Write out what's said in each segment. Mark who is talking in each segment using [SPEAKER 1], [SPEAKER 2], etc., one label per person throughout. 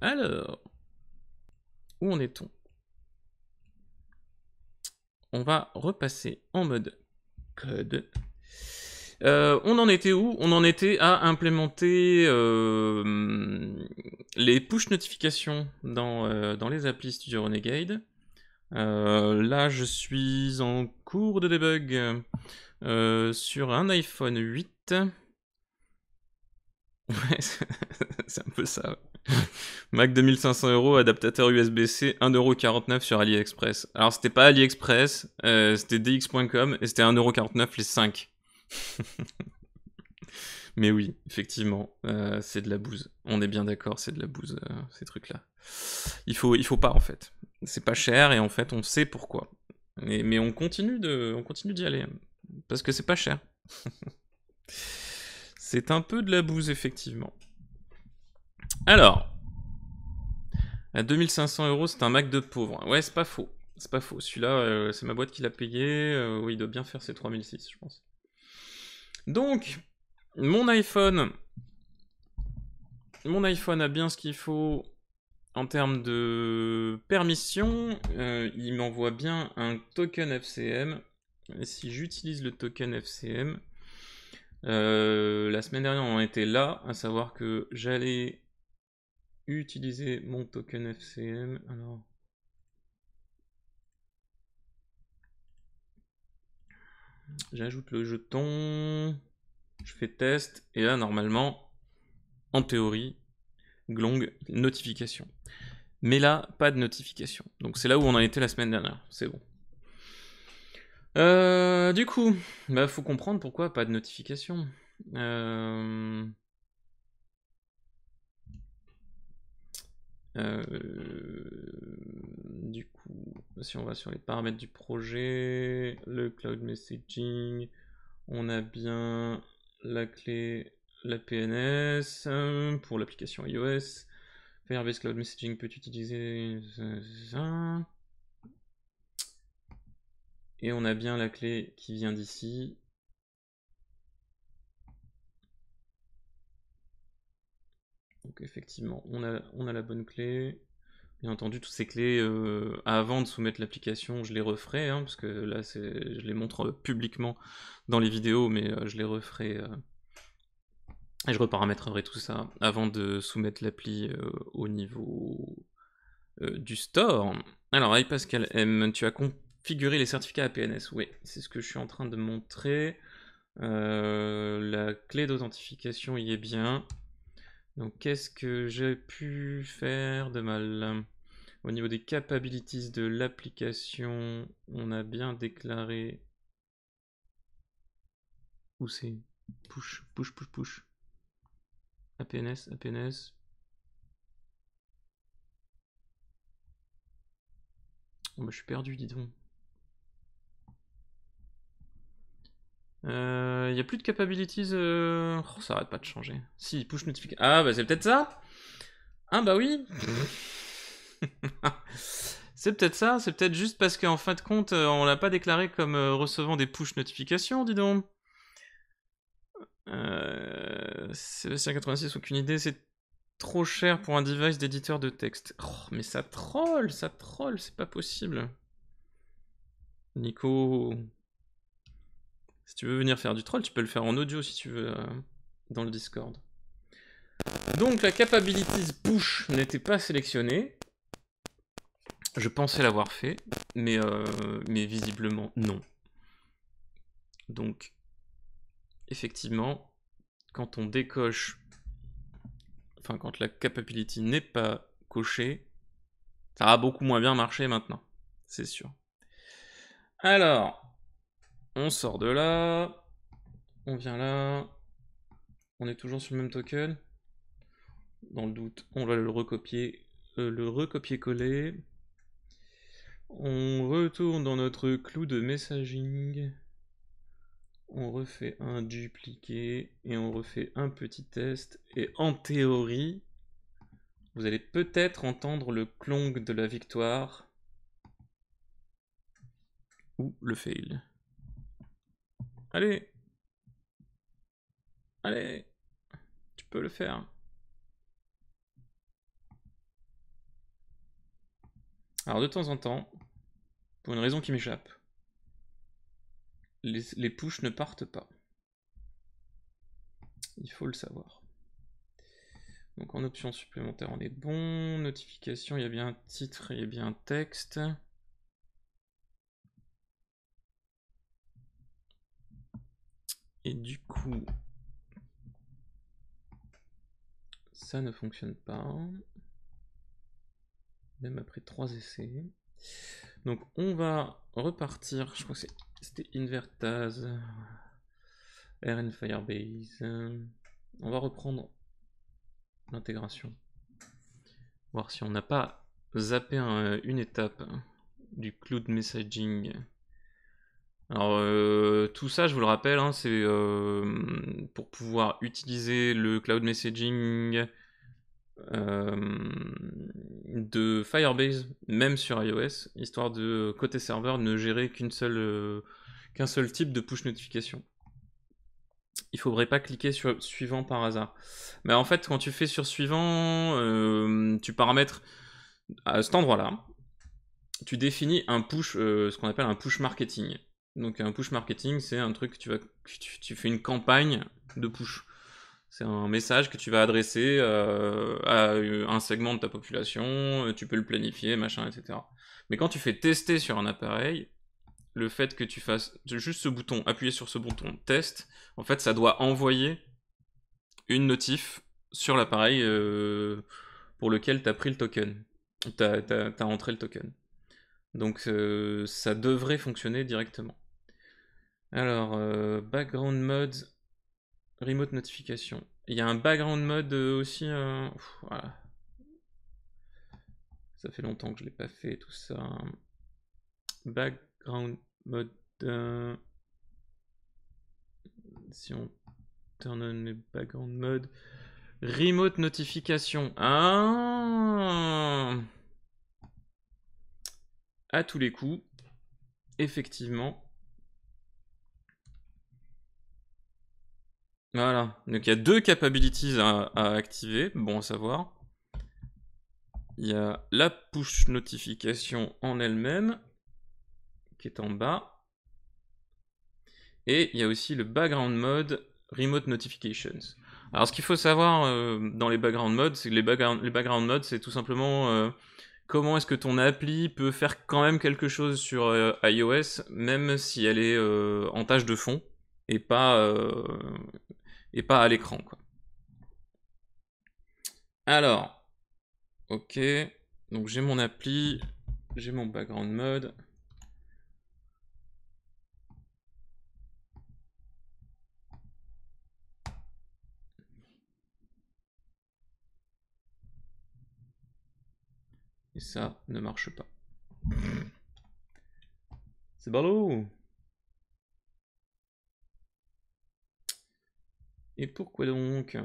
[SPEAKER 1] Alors, où en est-on? On va repasser en mode code. On en était où? On en était à implémenter les push notifications dans les applis Studio Renegade. Là, je suis en cours de debug sur un iPhone 8. Ouais, c'est un peu ça. Ouais. Mac 2500 €, adaptateur USB-C, 1,49 € sur AliExpress. Alors, c'était pas AliExpress, c'était dx.com et c'était 1,49 € les 5. Mais oui, effectivement, c'est de la bouse. On est bien d'accord, c'est de la bouse, ces trucs-là. Il faut pas, en fait. C'est pas cher et en fait, on sait pourquoi. Mais on continue d'y aller. Parce que c'est pas cher. C'est un peu de la bouse, effectivement. Alors, à 2500 €, c'est un Mac de pauvre. Ouais, c'est pas faux. C'est pas faux. Celui-là, c'est ma boîte qui l'a payé. Oui, il doit bien faire ses 3006, je pense. Donc, mon iPhone a bien ce qu'il faut en termes de permission. Il m'envoie bien un token FCM. Et si j'utilise le token FCM, la semaine dernière on en était là, à savoir que j'allais utiliser mon token FCM. Alors, j'ajoute le jeton, je fais test, et là normalement, en théorie, glong, notification. Mais là, pas de notification. Donc c'est là où on en était la semaine dernière, c'est bon. Du coup, bah faut comprendre pourquoi pas de notification. Du coup, si on va sur les paramètres du projet, le cloud messaging, on a bien la clé, la PNS pour l'application iOS. Firebase Cloud Messaging peut utiliser ça. Et on a bien la clé qui vient d'ici. Donc effectivement, on a la bonne clé. Bien entendu, toutes ces clés, avant de soumettre l'application, je les referai, hein, parce que là, je les montre publiquement dans les vidéos, mais je les referai et je reparamétrerai tout ça avant de soumettre l'appli au niveau du store. Alors, iPascal M, tu as configuré les certificats APNS. Oui, c'est ce que je suis en train de montrer. La clé d'authentification y est bien. Donc, qu'est-ce que j'ai pu faire de mal? Au niveau des capabilities de l'application, on a bien déclaré. Où c'est? Push, push, push, push. APNS, APNS. Oh bah, je suis perdu, dis donc. Y a plus de capabilities. Oh, ça arrête pas de changer. Si, push notification. Ah, bah c'est peut-être ça? Ah, bah oui. C'est peut-être ça, c'est peut-être juste parce qu'en fin de compte, on l'a pas déclaré comme recevant des push notifications, dis donc. Sébastien 86, aucune idée, c'est trop cher pour un device d'éditeur de texte. Oh, mais ça troll, c'est pas possible. Nico, si tu veux venir faire du troll, tu peux le faire en audio si tu veux, dans le Discord. Donc la capabilities push n'était pas sélectionnée. Je pensais l'avoir fait, mais visiblement non. Donc, effectivement, quand on décoche, enfin quand la capability n'est pas cochée, ça va beaucoup moins bien marcher maintenant, c'est sûr. Alors, on sort de là, on vient là, on est toujours sur le même token. Dans le doute, on va le recopier-coller. On retourne dans notre clou de messaging. On refait un dupliqué et on refait un petit test. Et en théorie, vous allez peut-être entendre le clong de la victoire ou le fail. Allez, allez, tu peux le faire. Alors de temps en temps, pour une raison qui m'échappe, les push ne partent pas. Il faut le savoir. Donc en option supplémentaire, on est bon. Notification, il y a bien un titre et il y a bien un texte. Et du coup, ça ne fonctionne pas. Même après 3 essais. Donc on va repartir, je crois que c'était Invertase, RN Firebase. On va reprendre l'intégration. Voir si on n'a pas zappé une étape du cloud messaging. Alors tout ça, je vous le rappelle, hein, c'est pour pouvoir utiliser le cloud messaging de Firebase, même sur iOS, histoire de, côté serveur, ne gérer qu'un seul type de push notification. Il faudrait pas cliquer sur suivant par hasard. Mais en fait, quand tu fais sur suivant, tu paramètres à cet endroit-là, tu définis un push, ce qu'on appelle un push marketing. Donc un push marketing, c'est un truc que tu fais une campagne de push. C'est un message que tu vas adresser à un segment de ta population, tu peux le planifier, machin, etc. Mais quand tu fais tester sur un appareil, le fait que tu fasses juste ce bouton, appuyer sur ce bouton test, en fait, ça doit envoyer une notif sur l'appareil pour lequel tu as pris le token. T'as entré le token. Donc ça devrait fonctionner directement. Alors, background mode, remote notification. Il y a un background mode aussi. Voilà. Ça fait longtemps que je l'ai pas fait tout ça. Background mode. Si on turn on les background mode. Remote notification. Ah, à tous les coups. Effectivement. Voilà. Donc il y a 2 capabilities à activer. Bon à savoir. Il y a la push notification en elle-même, qui est en bas. Et il y a aussi le background mode remote notifications. Alors ce qu'il faut savoir dans les background modes, c'est que les background modes, c'est tout simplement comment est-ce que ton appli peut faire quand même quelque chose sur iOS, même si elle est en tâche de fond et pas à l'écran, quoi. Alors, ok, donc j'ai mon appli, j'ai mon background mode. Et ça ne marche pas. C'est ballot. Et pourquoi donc?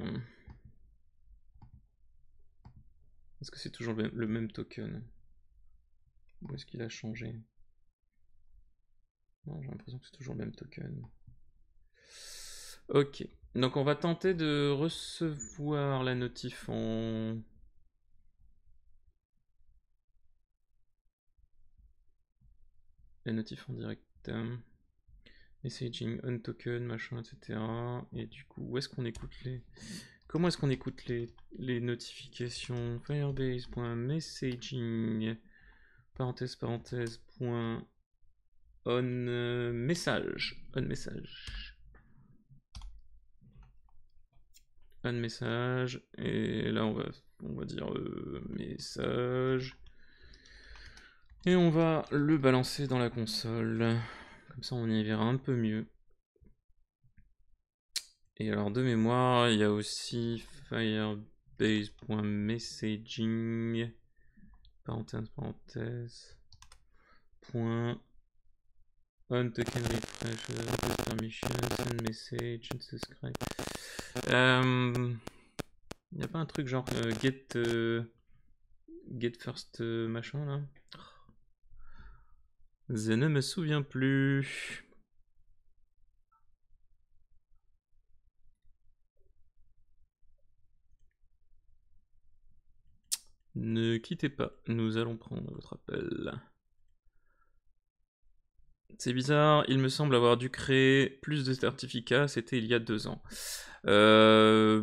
[SPEAKER 1] Est-ce que c'est toujours le même token? Ou est-ce qu'il a changé? Non, j'ai l'impression que c'est toujours le même token. Ok. Donc on va tenter de recevoir la notif en... La notif en direct. Messaging, on token, machin, etc. Et du coup, où est-ce qu'on écoute les... Comment est-ce qu'on écoute les notifications? Firebase.messaging parenthèse parenthèse point on message. On message. On message. Et là on va dire message. Et on va le balancer dans la console. Comme ça on y verra un peu mieux. Et alors de mémoire, il y a aussi firebase.messaging parenthèse parenthèse point on token refresh permission send message unsubscribe. Il n'y a pas un truc genre get first machin là? Je ne me souviens plus. Ne quittez pas, nous allons prendre votre appel. C'est bizarre, il me semble avoir dû créer plus de certificats, c'était il y a 2 ans. Ben,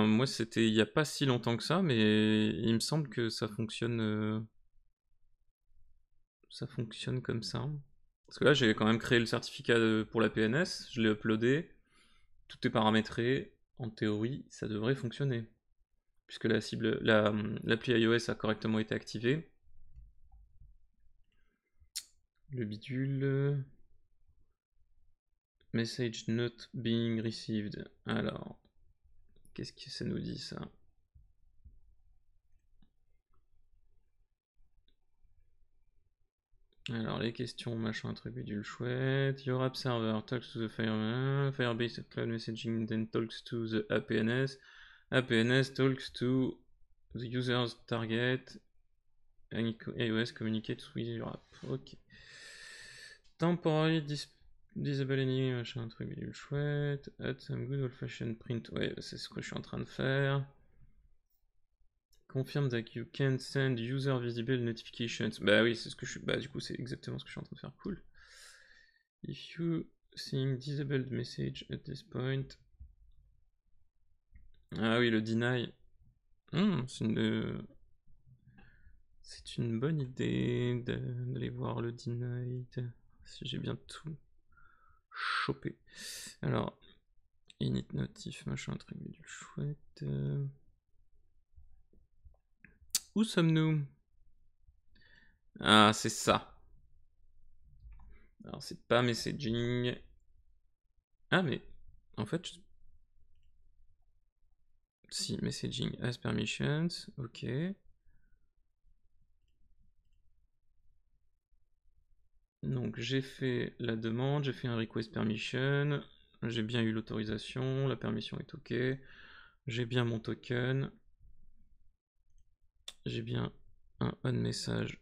[SPEAKER 1] moi c'était il y a pas si longtemps que ça, mais il me semble que ça fonctionne comme ça. Parce que là j'ai quand même créé le certificat pour la PNS, je l'ai uploadé, tout est paramétré, en théorie ça devrait fonctionner. Puisque l'appli iOS a correctement été activée. Le bidule. Message not being received. Alors, qu'est-ce que ça nous dit ça? Alors, les questions, machin, truc, bidule chouette. Your app server talks to the Firebase cloud messaging then talks to the APNS. APNS talks to the user's target. iOS communicates with your app. Ok. Temporary disable any machin, truc, bidule chouette. Add some good old fashioned print. Ouais, c'est ce que je suis en train de faire. Confirm that you can send user visible notifications. Bah oui, c'est ce que je suis. Bah du coup, c'est exactement ce que je suis en train de faire. Cool. If you seeing disabled message at this point. Ah oui, le deny. C'est une bonne idée d'aller voir le denied. Si j'ai bien tout chopé. Alors, init notif, machin, truc du chouette. Où sommes-nous? Ah, c'est ça. Alors, c'est pas messaging. Ah, mais en fait, si, messaging as permissions, ok. Donc, j'ai fait la demande, j'ai fait un request permission, j'ai bien eu l'autorisation, la permission est ok, j'ai bien mon token, j'ai bien un on message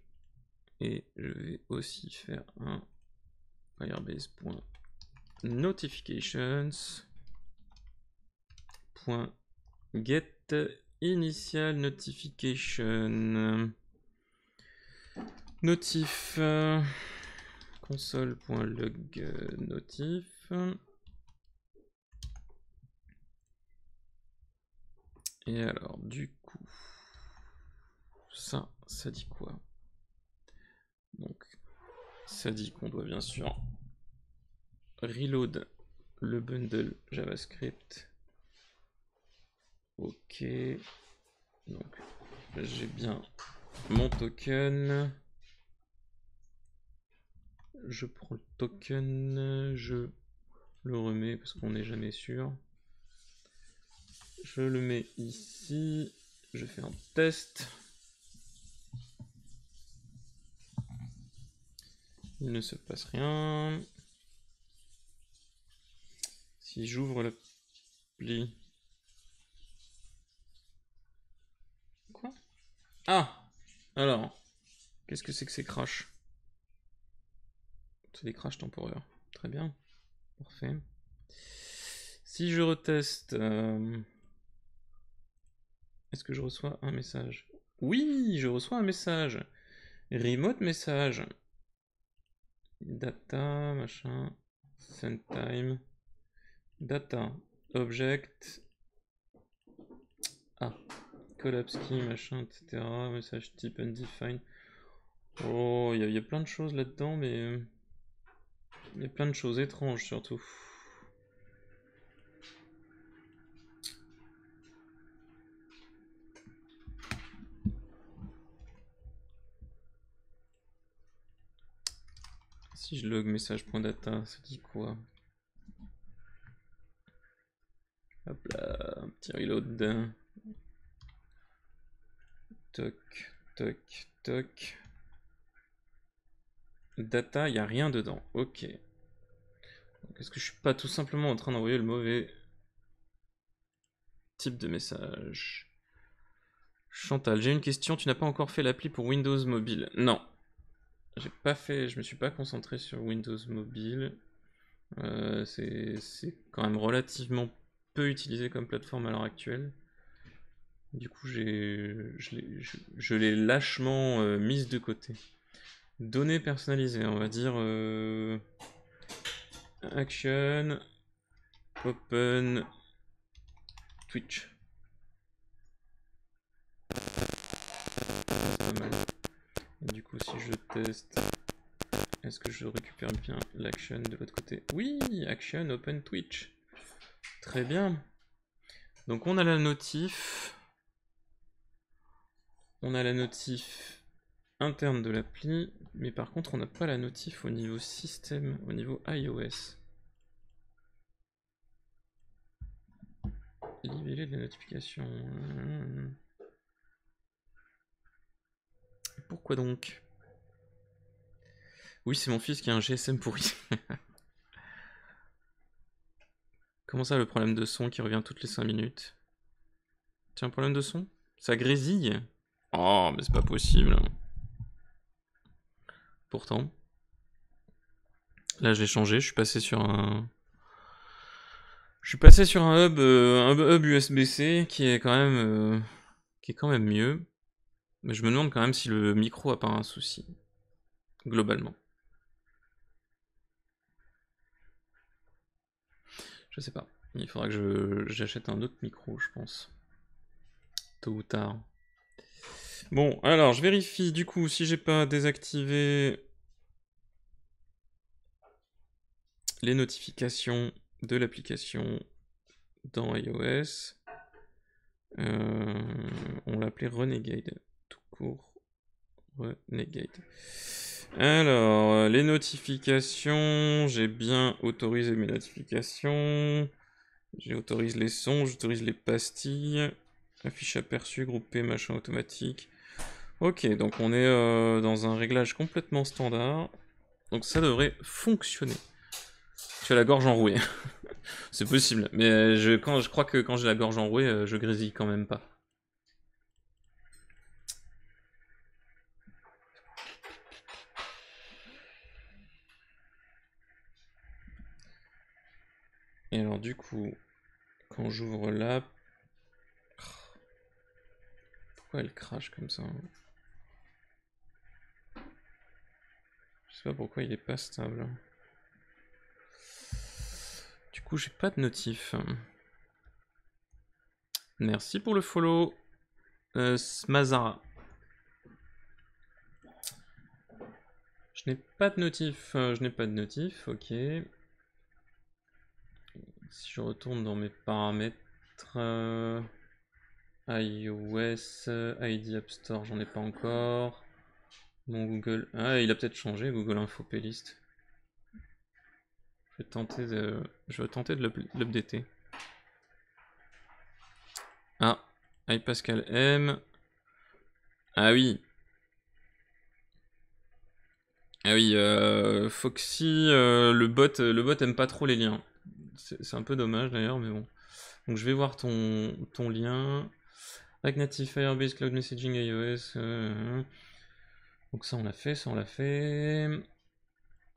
[SPEAKER 1] et je vais aussi faire un firebase.notifications.get initial notification notif console.log notif. Et alors, du coup, ça dit quoi? Donc, ça dit qu'on doit bien sûr reload le bundle JavaScript. Ok. Donc, j'ai bien mon token. Je prends le token, je le remets parce qu'on n'est jamais sûr. Je le mets ici. Je fais un test. Il ne se passe rien. Si j'ouvre l'appli. Quoi? Ah! Alors, qu'est-ce que c'est que ces crashs? C'est des crashs temporaires. Très bien. Parfait. Si je reteste, est-ce que je reçois un message? Oui, je reçois un message. Remote message. Data, machin. Send time. Data. Object. Ah. Collapse key, machin, etc. Message type undefined. Oh, il y a plein de choses là-dedans, mais il y a plein de choses étranges surtout. Si je log message.data, ça dit quoi? Hop là, un petit reload. Toc, toc, toc. Data, il n'y a rien dedans. Ok. Est-ce que je suis pas tout simplement en train d'envoyer le mauvais type de message? Chantal, j'ai une question. Tu n'as pas encore fait l'appli pour Windows Mobile? Non. J'ai pas fait. Je me suis pas concentré sur Windows Mobile. C'est quand même relativement peu utilisé comme plateforme à l'heure actuelle. Du coup, je l'ai lâchement mise de côté. Données personnalisées, on va dire action, open, Twitch. C'est pas mal. Et du coup, si je teste, est-ce que je récupère bien l'action de l'autre côté? Oui, action, open, Twitch. Très bien. Donc on a la notif. On a la notif interne de l'appli, mais par contre on n'a pas la notif au niveau système, au niveau iOS. Libellé de la notification. Pourquoi donc? Oui, c'est mon fils qui a un GSM pourri. Comment ça, le problème de son qui revient toutes les 5 minutes? Tiens, un problème de son? Ça grésille? Oh, mais c'est pas possible. Pourtant. Là, je l'ai changé, je suis passé sur un... Je suis passé sur un hub USB-C qui est quand même mieux. Mais je me demande quand même si le micro a pas un souci. Globalement. Je sais pas. Il faudra que j'achète un autre micro, je pense. Tôt ou tard. Bon, alors je vérifie du coup si j'ai pas désactivé les notifications de l'application dans iOS. On l'appelait Renegade, tout court. Renegade. Alors, les notifications, j'ai bien autorisé mes notifications. J'autorise les sons, j'autorise les pastilles. Affiche aperçu, groupé, machin automatique. Ok, donc on est dans un réglage complètement standard. Donc ça devrait fonctionner. Tu as la gorge enrouée. C'est possible, mais je crois que quand j'ai la gorge enrouée, je grésille quand même pas. Et alors du coup, quand j'ouvre l'app... Pourquoi elle crache comme ça? Je sais pas pourquoi il est pas stable. Du coup, j'ai pas de notif. Merci pour le follow, Smazara. Je n'ai pas de notif, ok. Si je retourne dans mes paramètres, iOS, ID App Store, j'en ai pas encore. Mon Google, ah il a peut-être changé, Google Info Playlist. Je vais tenter de l'updater. Ah, iPascal M. Ah oui. Ah oui, Foxy, le bot aime pas trop les liens. C'est un peu dommage d'ailleurs, mais bon. Donc je vais voir ton lien. React Native Firebase Cloud Messaging iOS. Donc ça on l'a fait, ça on l'a fait.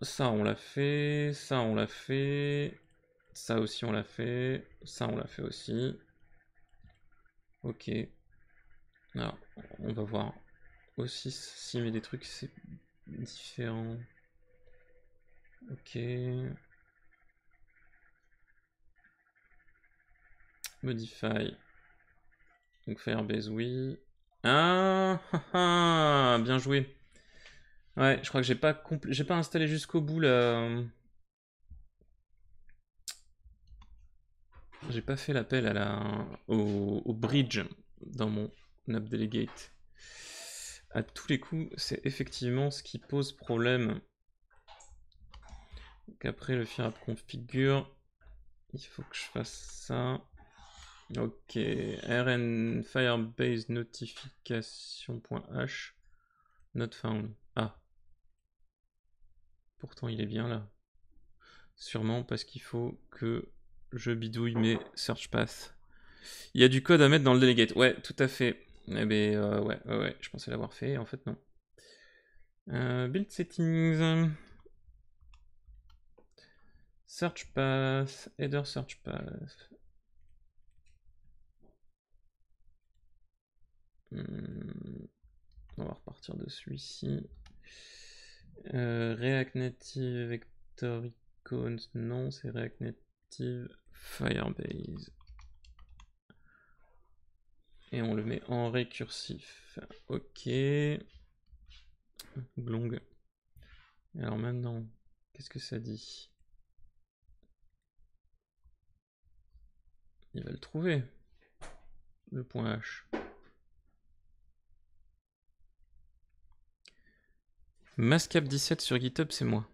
[SPEAKER 1] Ça on l'a fait, ça on l'a fait. Ça aussi on l'a fait. Ça on l'a fait aussi. Ok. Alors, on va voir aussi s'il met des trucs c'est différent. Ok. Modify. Donc Firebase, oui. Ah, ah, ah, bien joué. Ouais, je crois que j'ai pas installé jusqu'au bout là. J'ai pas fait l'appel au bridge dans mon app delegate. À tous les coups, c'est effectivement ce qui pose problème. Donc après le FireApp configure, il faut que je fasse ça. Ok, rn firebase notification.h not found. Ah, pourtant il est bien là. Sûrement parce qu'il faut que je bidouille mes search paths. Il y a du code à mettre dans le delegate. Ouais, tout à fait. Eh ben ouais, je pensais l'avoir fait, en fait non. Build settings. Search path, header search path. On va repartir de celui-ci. React Native Vector Icons, non, c'est React Native Firebase. Et on le met en récursif. Ok. Glong. Alors maintenant, qu'est-ce que ça dit? Il va le trouver. Le point H. Mascap17 sur GitHub, c'est moi.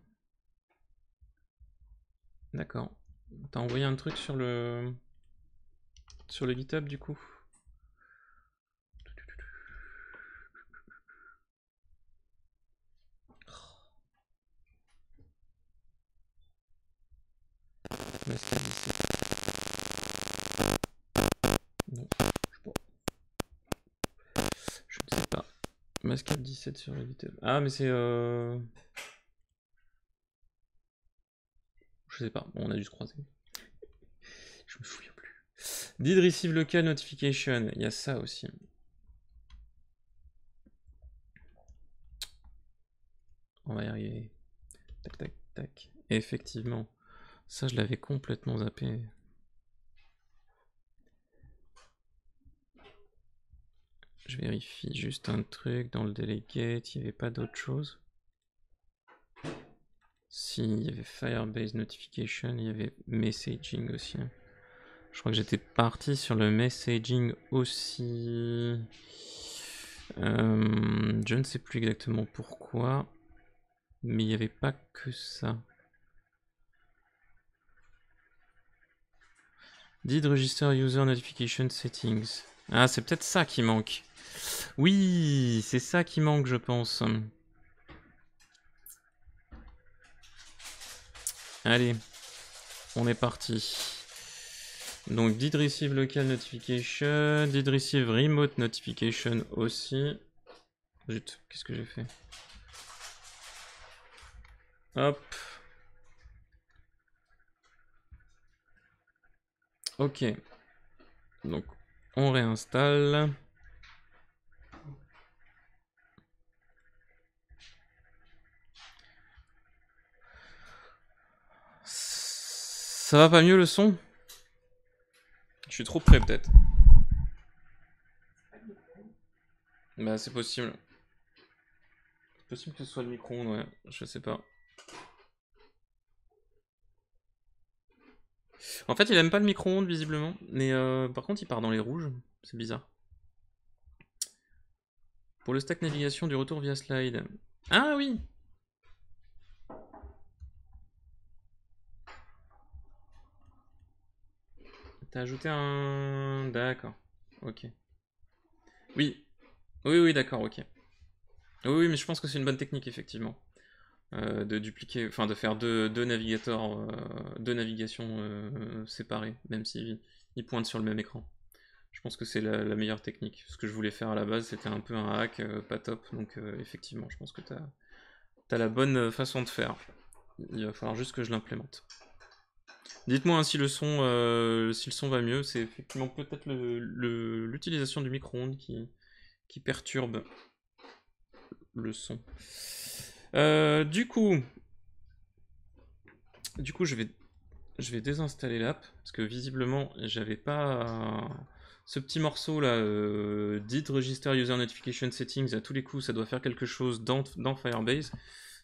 [SPEAKER 1] D'accord. T'as envoyé un truc sur le GitHub du coup? Mascap17. Non, je ne sais pas. Mascap17 sur le GitHub. Ah mais c'est je sais pas, bon, on a dû se croiser. Je me souviens plus. Did receive local notification, il y a ça aussi. On va y arriver. Tac, tac, tac. Et effectivement, ça je l'avais complètement zappé. Je vérifie juste un truc dans le delegate, il n'y avait pas d'autre chose. Si, il y avait Firebase Notification, il y avait Messaging aussi. Je crois que j'étais parti sur le Messaging aussi. Je ne sais plus exactement pourquoi, mais il n'y avait pas que ça. Did register user notification settings. Ah, c'est peut-être ça qui manque. Oui, c'est ça qui manque, je pense. Allez, on est parti. Donc, did receive local notification, did receive remote notification aussi. Zut, qu'est-ce que j'ai fait? Hop. Ok. Donc, on réinstalle. Ça va pas mieux le son? Je suis trop près peut-être. Bah c'est possible. C'est possible que ce soit le micro-ondes, ouais. Je sais pas. En fait, il aime pas le micro-ondes visiblement. Mais par contre, il part dans les rouges. C'est bizarre. Pour le stack navigation du retour via slide. Ah oui! T'as ajouté un... D'accord. Ok. Oui. Oui, oui, d'accord, ok. Oui, oui, mais je pense que c'est une bonne technique, effectivement. De dupliquer, enfin de faire deux navigateurs, deux navigations séparées, même si ils pointent sur le même écran. Je pense que c'est la meilleure technique. Ce que je voulais faire à la base, c'était un peu un hack, pas top, donc effectivement, je pense que t'as la bonne façon de faire. Il va falloir juste que je l'implémente. Dites-moi hein, si le son va mieux, c'est effectivement peut-être l'utilisation du micro-ondes qui perturbe le son. Du coup, je vais désinstaller l'app parce que visiblement j'avais pas ce petit morceau là. Did register user notification settings, à tous les coups ça doit faire quelque chose dans Firebase.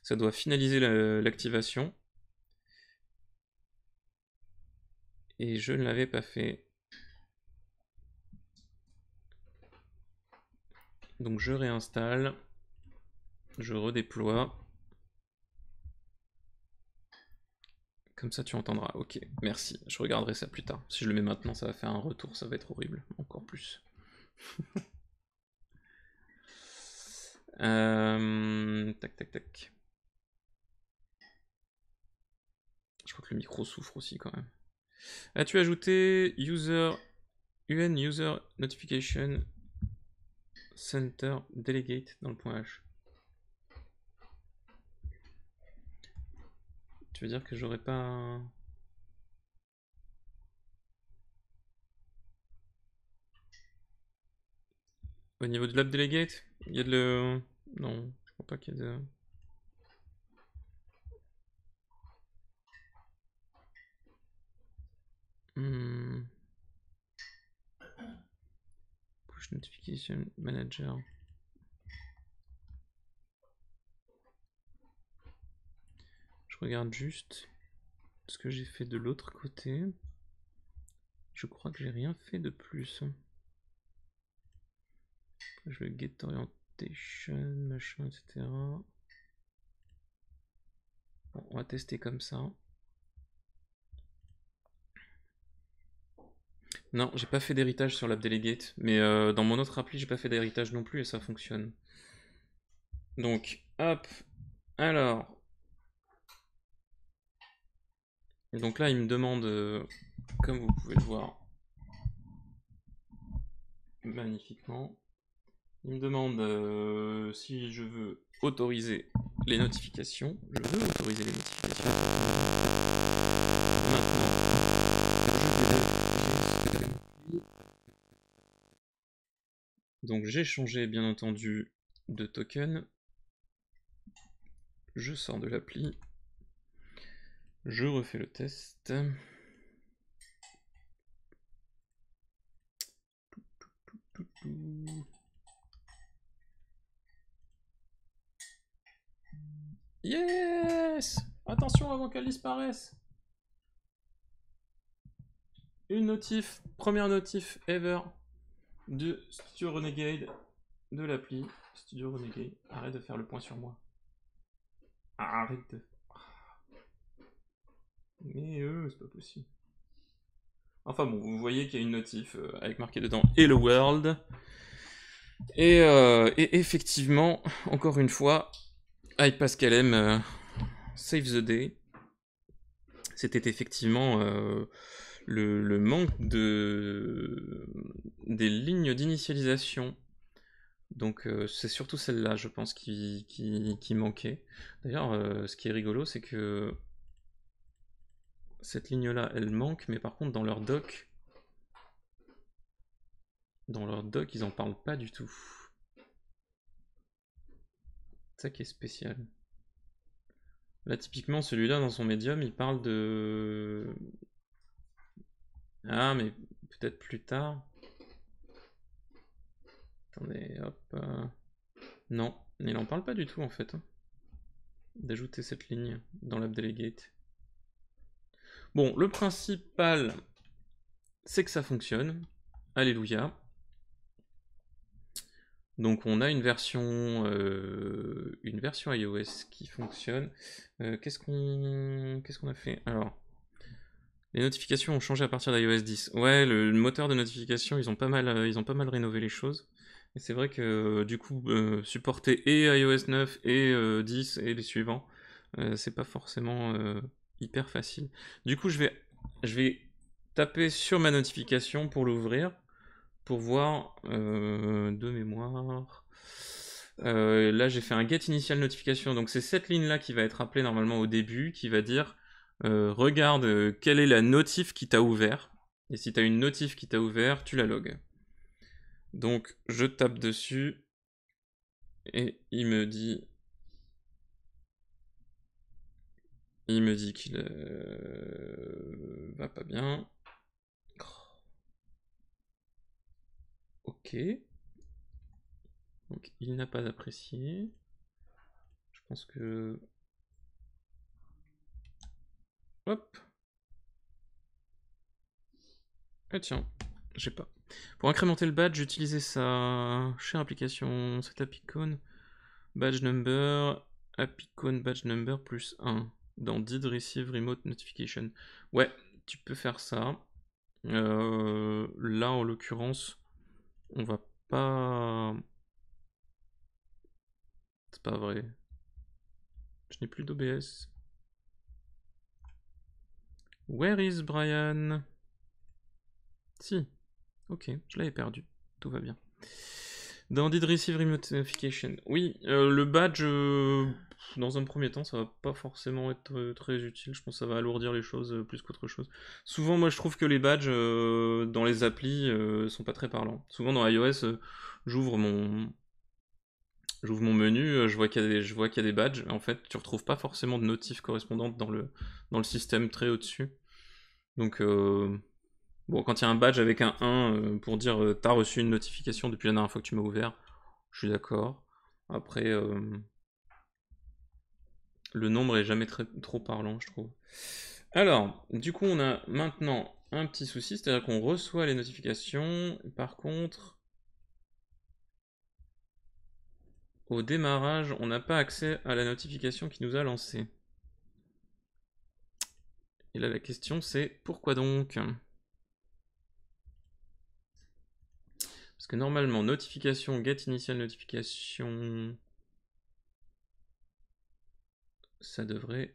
[SPEAKER 1] Ça doit finaliser l'activation. Et je ne l'avais pas fait. Donc je réinstalle. Je redéploie. Comme ça tu entendras. Ok, merci. Je regarderai ça plus tard. Si je le mets maintenant, ça va faire un retour, ça va être horrible. Encore plus. Tac, tac, tac. Je crois que le micro souffre aussi quand même. As-tu ajouté UN User Notification Center Delegate dans le point H? Tu veux dire que j'aurais pas... Au niveau de l'app delegate, il y a de le... Non, je crois pas qu'il y ait de... Push notification manager. Je regarde juste ce que j'ai fait de l'autre côté. Je crois que j'ai rien fait de plus. Je vais get orientation, machin, etc. Bon, on va tester comme ça. Non, j'ai pas fait d'héritage sur l'app delegate, mais dans mon autre appli, j'ai pas fait d'héritage non plus et ça fonctionne. Donc, hop, alors. Donc là, il me demande, comme vous pouvez le voir, magnifiquement, il me demande si je veux autoriser les notifications. Je veux autoriser les notifications. Maintenant, donc j'ai changé bien entendu de token. Je sors de l'appli. Je refais le test. Yes! Attention avant qu'elle disparaisse. Une notif, première notif ever de Studio Renegade, de l'appli Studio Renegade. Arrête de faire le point sur moi. Arrête de... Mais c'est pas possible. Enfin bon, vous voyez qu'il y a une notif avec marqué dedans Hello World. Et effectivement, encore une fois, iPascalM Save the Day. C'était effectivement le manque des lignes d'initialisation. Donc c'est surtout celle-là, je pense, qui manquait. D'ailleurs, ce qui est rigolo, c'est que cette ligne-là, elle manque, mais par contre, dans leur doc, ils en parlent pas du tout. C'est ça qui est spécial. Là, typiquement, celui-là, dans son médium, il parle de... Ah, mais peut-être plus tard. Attendez, hop. Non, il en parle pas du tout, en fait. D'ajouter cette ligne dans l'app delegate. Bon, le principal, c'est que ça fonctionne. Alléluia. Donc on a une version iOS qui fonctionne. Qu'est-ce qu'on a fait? Alors, les notifications ont changé à partir d'iOS 10. Ouais, le moteur de notification, ils ont pas mal rénové les choses. Et c'est vrai que du coup, supporter et iOS 9 et 10 et les suivants, c'est pas forcément hyper facile. Du coup, je vais taper sur ma notification pour l'ouvrir, pour voir de mémoire. Là, j'ai fait un get initial notification, donc c'est cette ligne-là qui va être appelée normalement au début, qui va dire regarde quelle est la notif qui t'a ouvert, et si tu as une notif qui t'a ouvert, tu la logs. Donc je tape dessus, et il me dit qu'il va pas bien. Ok. Donc il n'a pas apprécié. Je pense que... Hop. Ah tiens, j'ai pas. Pour incrémenter le badge, j'utilisais sa chère application, cette appicone. Badge number, appicone badge number plus 1. Dans did receive remote notification. Ouais, tu peux faire ça. Là, en l'occurrence, on va pas... C'est pas vrai. Je n'ai plus d'OBS. Where is Brian? Si. Ok, je l'avais perdu. Tout va bien. Dans did receive remote notification. Oui, le badge, dans un premier temps, ça va pas forcément être très utile. Je pense que ça va alourdir les choses plus qu'autre chose. Souvent, moi, je trouve que les badges dans les applis sont pas très parlants. Souvent, dans iOS, j'ouvre mon, j'ouvre mon menu, je vois qu'il y a des badges. En fait, tu retrouves pas forcément de notifs correspondantes dans le système très au-dessus. Donc, bon, quand il y a un badge avec un 1 pour dire t'as reçu une notification depuis la dernière fois que tu m'as ouvert, je suis d'accord. Après, le nombre est jamais trop parlant, je trouve. Alors, du coup, on a maintenant un petit souci, c'est-à-dire qu'on reçoit les notifications. Par contre, au démarrage, on n'a pas accès à la notification qui nous a lancé. Et là, la question, c'est pourquoi donc? Parce que normalement, notification, get initial notification, ça devrait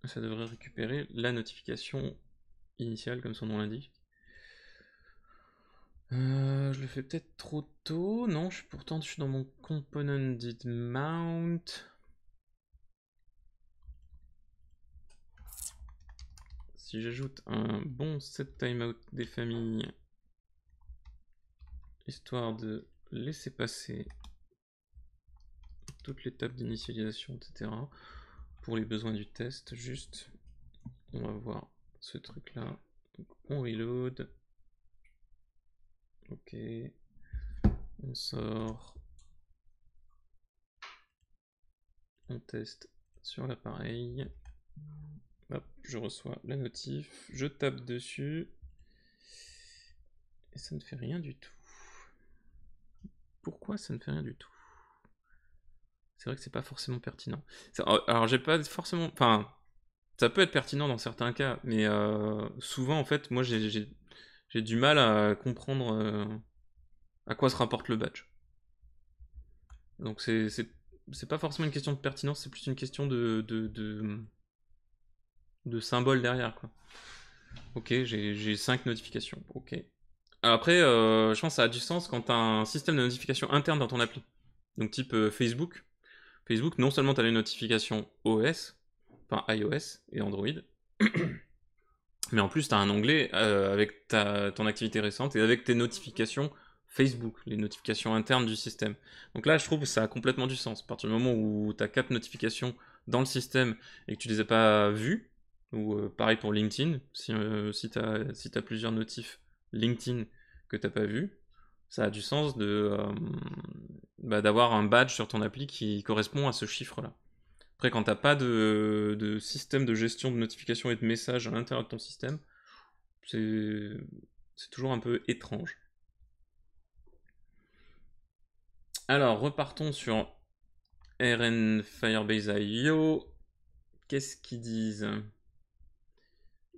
[SPEAKER 1] récupérer la notification initiale, comme son nom l'indique. Je le fais peut-être trop tôt. Non, pourtant je suis dans mon component did mount. Si j'ajoute un bon set timeout des familles, histoire de laisser passer toute l'étape d'initialisation, etc. Pour les besoins du test, juste, on va voir ce truc-là. On reload. Ok. On sort. On teste sur l'appareil. Hop, je reçois la notif, je tape dessus, et ça ne fait rien du tout. Pourquoi ça ne fait rien du tout? C'est vrai que c'est pas forcément pertinent. Alors j'ai pas forcément... Enfin, ça peut être pertinent dans certains cas, mais souvent en fait, moi j'ai du mal à comprendre à quoi se rapporte le badge. Donc c'est pas forcément une question de pertinence, c'est plus une question de symbole derrière, quoi. Ok, j'ai 5 notifications, ok. Après, je pense que ça a du sens quand tu as un système de notification interne dans ton appli. Donc type Facebook. Facebook, non seulement tu as les notifications OS, enfin iOS et Android, mais en plus tu as un onglet avec ton activité récente et avec tes notifications Facebook, les notifications internes du système. Donc là, je trouve que ça a complètement du sens. À partir du moment où tu as 4 notifications dans le système et que tu les as pas vues, ou pareil pour LinkedIn, si tu as plusieurs notifs LinkedIn que tu n'as pas vu, ça a du sens d'avoir un badge sur ton appli qui correspond à ce chiffre-là. Après, quand t'as pas de système de gestion de notifications et de messages à l'intérieur de ton système, c'est toujours un peu étrange. Alors, repartons sur RN Firebase IO. Qu'est-ce qu'ils disent?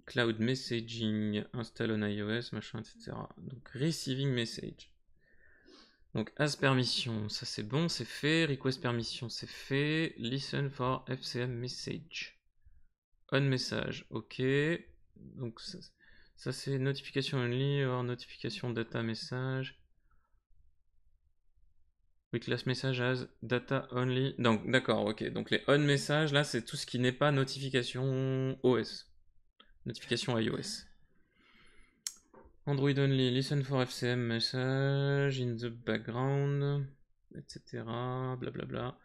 [SPEAKER 1] Cloud Messaging, install on iOS, machin, etc. Donc, Receiving Message. Donc, as permission, ça c'est bon, c'est fait. Request permission, c'est fait. Listen for FCM message. On message, ok. Donc, ça c'est notification only or notification data message. Oui, class message as data only. Donc, d'accord, ok. Donc, les on message, là, c'est tout ce qui n'est pas notification OS. Notification iOS. Android only, listen for FCM message in the background, etc. Blablabla.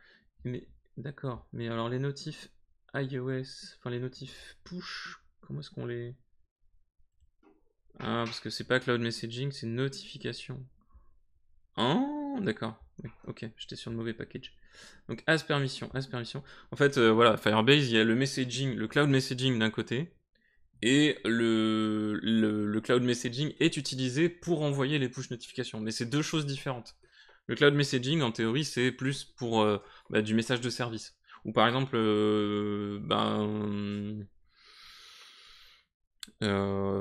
[SPEAKER 1] Mais, d'accord. Mais alors, les notifs iOS, enfin, les notifs push, comment est-ce qu'on les. Ah, parce que c'est pas cloud messaging, c'est notification. Oh, d'accord. Oui, ok, j'étais sur le mauvais package. Donc, as permission, as permission. En fait, voilà, Firebase, il y a le messaging, le cloud messaging d'un côté, et le cloud messaging est utilisé pour envoyer les push notifications. Mais c'est deux choses différentes. Le cloud messaging, en théorie, c'est plus pour du message de service. Ou par exemple,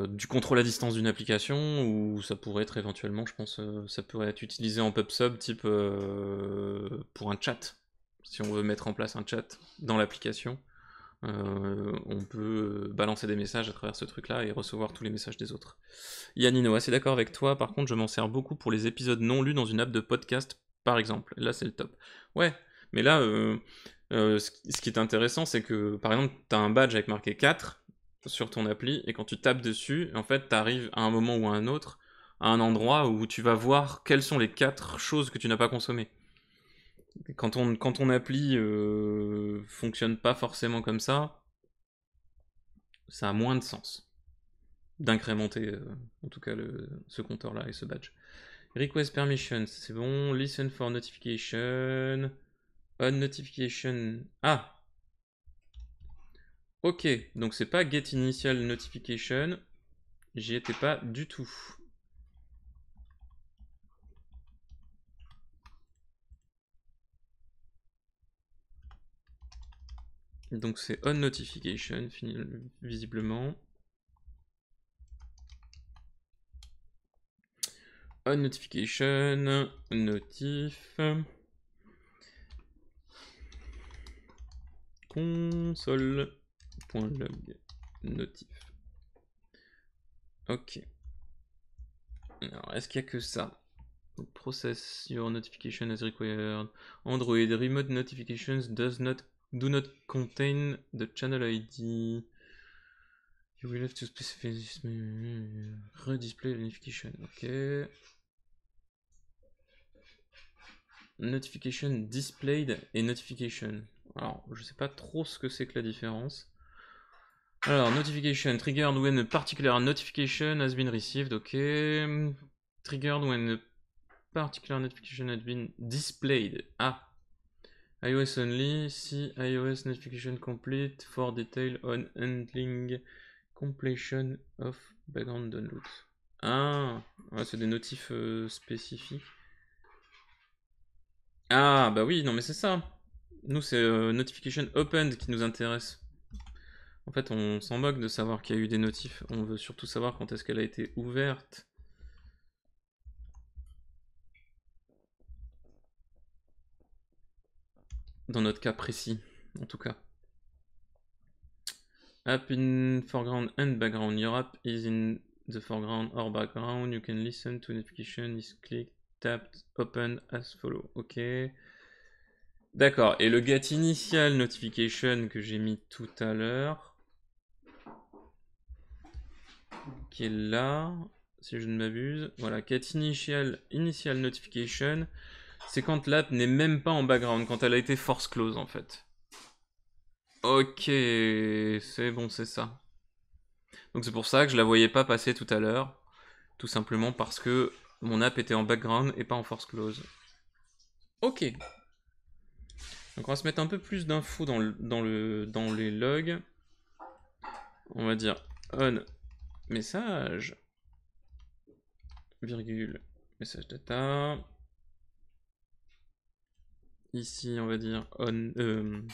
[SPEAKER 1] du contrôle à distance d'une application, ou ça pourrait être éventuellement, je pense, ça pourrait être utilisé en pub-sub, type pour un chat. Si on veut mettre en place un chat dans l'application, on peut balancer des messages à travers ce truc-là et recevoir tous les messages des autres. Yannino, assez d'accord avec toi, par contre je m'en sers beaucoup pour les épisodes non lus dans une app de podcast par exemple. Là, c'est le top. Ouais, mais là, ce qui est intéressant, c'est que, par exemple, tu as un badge avec marqué 4 sur ton appli, et quand tu tapes dessus, en fait, tu arrives à un moment ou à un autre, à un endroit où tu vas voir quelles sont les 4 choses que tu n'as pas consommées. Quand ton appli fonctionne pas forcément comme ça a moins de sens d'incrémenter, en tout cas, ce compteur-là et ce badge. Request permissions, c'est bon. Listen for notification. On notification. Ah! Ok, donc c'est pas get initial notification. J'y étais pas du tout. Donc c'est on notification, visiblement. On notification, notif. Console.log notif. Ok. Alors, est-ce qu'il y a que ça? Process your notification as required. Android remote notifications do not contain the channel ID. You will have to specify this. Redisplay notification. Ok. Notification displayed et notification. Alors, je sais pas trop ce que c'est que la différence. Alors, notification triggered when a particular notification has been received. Ok. Triggered when a particular notification has been displayed. Ah. iOS only. See iOS notification complete for detail on handling completion of background download. Ah, ouais, c'est des notifs spécifiques. Ah, bah oui, non mais c'est ça. Nous, c'est notification opened qui nous intéresse. En fait, on s'en moque de savoir qu'il y a eu des notifs. On veut surtout savoir quand est-ce qu'elle a été ouverte. Dans notre cas précis, en tout cas. App in foreground and background. Your app is in the foreground or background. You can listen to notification is clicked, tapped, open as follow. Ok. D'accord. Et le get initial notification que j'ai mis tout à l'heure, qui est là, si je ne m'abuse. Voilà, get initial notification, c'est quand l'app n'est même pas en background, quand elle a été force close en fait. Ok, c'est bon, c'est ça. Donc c'est pour ça que je la voyais pas passer tout à l'heure, tout simplement parce que mon app était en background et pas en force close. Ok. Donc on va se mettre un peu plus d'infos dans les logs. On va dire on message, virgule, message data. Ici, on va dire on